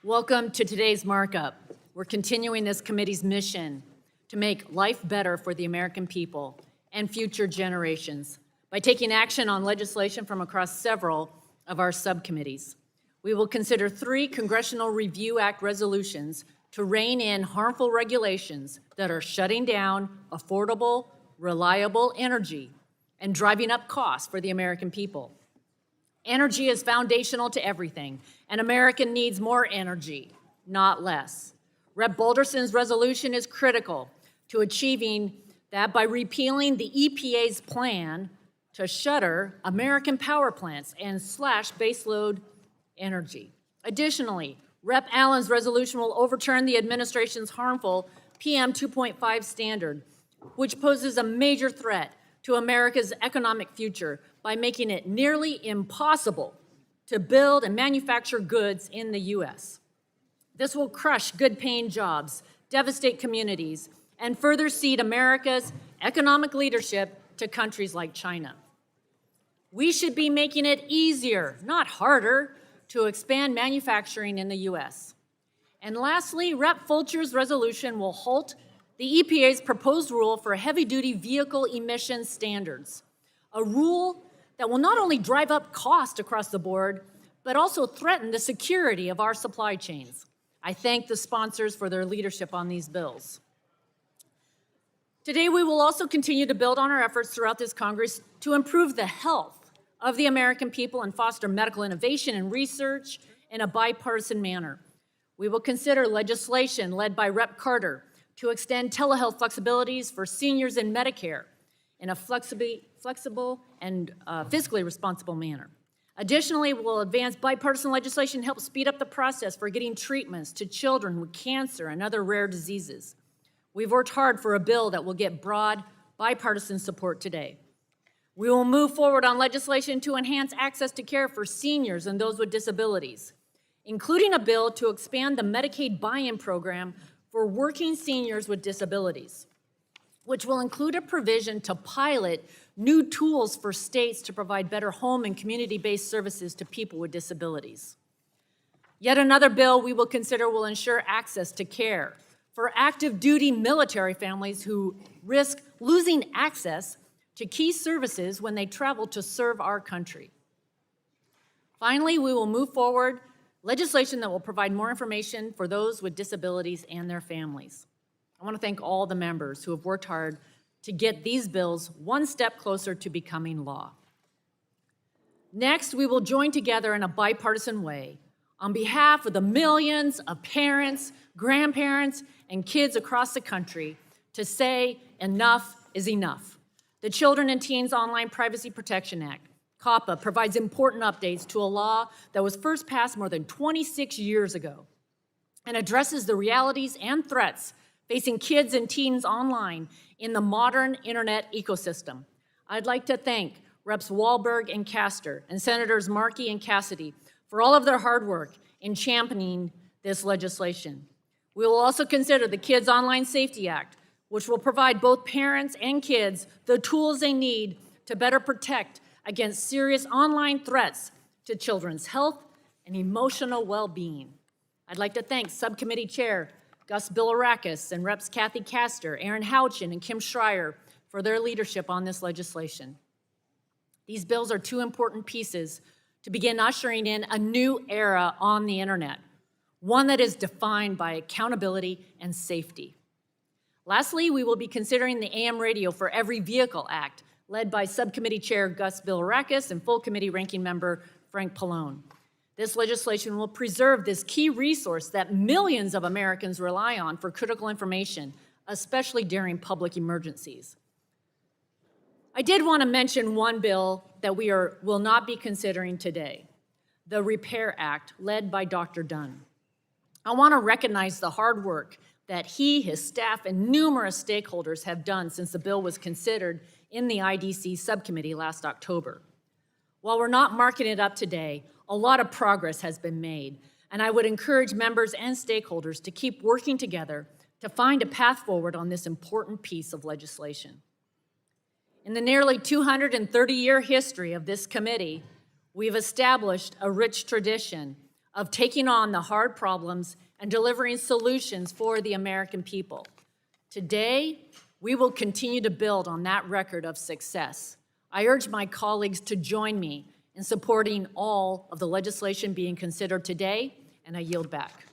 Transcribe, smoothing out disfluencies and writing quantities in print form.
Welcome to today's markup. We're continuing this committee's mission to make life better for the American people and future generations by taking action on legislation from across several of our subcommittees. We will consider 3 Congressional Review Act resolutions to rein in harmful regulations that are shutting down affordable, reliable energy and driving up costs for the American people. Energy is foundational to everything, and America needs more energy, not less. Rep. Balderson's resolution is critical to achieving that by repealing the EPA's plan to shutter American power plants and slash baseload energy. Additionally, Rep. Allen's resolution will overturn the administration's harmful PM 2.5 standard, which poses a major threat to America's economic future by making it nearly impossible to build and manufacture goods in the U.S. This will crush good-paying jobs, devastate communities, and further cede America's economic leadership to countries like China. We should be making it easier, not harder, to expand manufacturing in the U.S. And lastly, Rep. Fulcher's resolution will halt the EPA's proposed rule for heavy-duty vehicle emission standards, a rule that will not only drive up cost across the board, but also threaten the security of our supply chains. I thank the sponsors for their leadership on these bills. Today, we will also continue to build on our efforts throughout this Congress to improve the health of the American people and foster medical innovation and research in a bipartisan manner. We will consider legislation led by Rep. Carter to extend telehealth flexibilities for seniors in Medicare in a flexible and fiscally responsible manner. Additionally, we'll advance bipartisan legislation to help speed up the process for getting treatments to children with cancer and other rare diseases. We've worked hard for a bill that will get broad bipartisan support today. We will move forward on legislation to enhance access to care for seniors and those with disabilities, including a bill to expand the Medicaid buy-in program for working seniors with disabilities, which will include a provision to pilot new tools for states to provide better home and community-based services to people with disabilities. Yet another bill we will consider will ensure access to care for active duty military families who risk losing access to key services when they travel to serve our country. Finally, we will move forward legislation that will provide more information for those with disabilities and their families. I want to thank all the members who have worked hard to get these bills one step closer to becoming law. Next, we will join together in a bipartisan way on behalf of the millions of parents, grandparents, and kids across the country to say enough is enough. The Children and Teens Online Privacy Protection Act, COPPA, provides important updates to a law that was first passed more than 26 years ago and addresses the realities and threats facing kids and teens online in the modern internet ecosystem. I'd like to thank Reps. Wahlberg and Castor and Senators Markey and Cassidy for all of their hard work in championing this legislation. We will also consider the Kids Online Safety Act, which will provide both parents and kids the tools they need to better protect against serious online threats to children's health and emotional well-being. I'd like to thank Subcommittee Chair Gus Bilirakis and Reps. Cathy Castor, Aaron Houchin, and Kim Schreier for their leadership on this legislation. These bills are 2 important pieces to begin ushering in a new era on the internet, one that is defined by accountability and safety. Lastly, we will be considering the AM Radio for Every Vehicle Act, led by Subcommittee Chair Gus Bilirakis and Full Committee Ranking Member Frank Pallone. This legislation will preserve this key resource that millions of Americans rely on for critical information, especially during public emergencies. I did want to mention one bill that we will not be considering today, the Repair Act, led by Dr. Dunn. I want to recognize the hard work that he, his staff, and numerous stakeholders have done since the bill was considered in the IDC subcommittee last October. While we're not marking it up today, a lot of progress has been made, and I would encourage members and stakeholders to keep working together to find a path forward on this important piece of legislation. In the nearly 230-year history of this committee, we've established a rich tradition of taking on the hard problems and delivering solutions for the American people. Today, we will continue to build on that record of success. I urge my colleagues to join me in supporting all of the legislation being considered today, and I yield back.